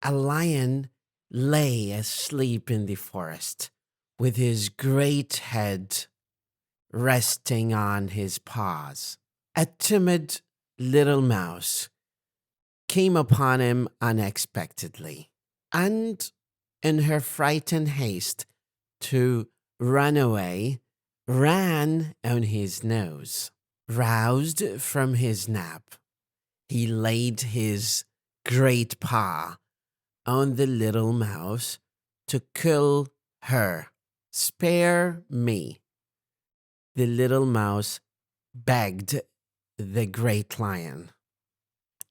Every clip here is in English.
A lion lay asleep in the forest with his great head resting on his paws. A timid little mouse came upon him unexpectedly, and in her frightened haste to run away, ran on his nose. Roused from his nap, he laid his great paw on the little mouse to kill her. "Spare me," the little mouse begged the great lion,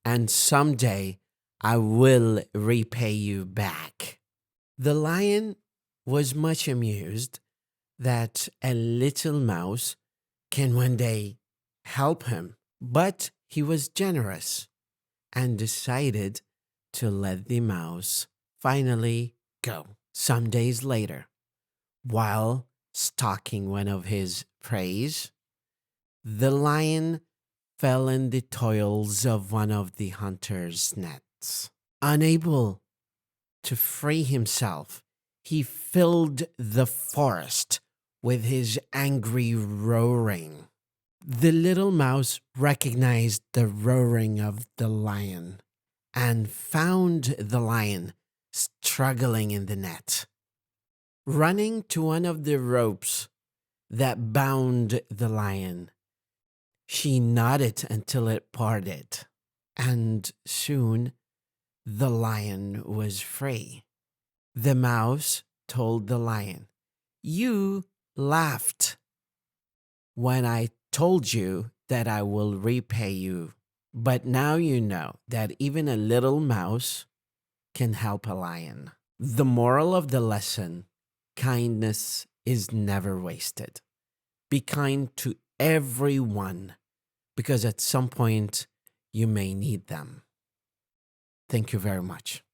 "and someday I will repay you back." The lion was much amused that a little mouse can one day help him, but he was generous and decided to let the mouse finally go. Some days later, while stalking one of his preys, the lion fell in the toils of one of the hunter's nets. Unable to free himself, he filled the forest with his angry roaring. The little mouse recognized the roaring of the lion and found the lion struggling in the net. Running to one of the ropes that bound the lion, she knotted until it parted, and soon the lion was free. The mouse told the lion, "You laughed when I told you that I will repay you, but now you know that even a little mouse can help a lion." The moral of the lesson: kindness is never wasted. Be kind to everyone, because at some point you may need them. Thank you very much.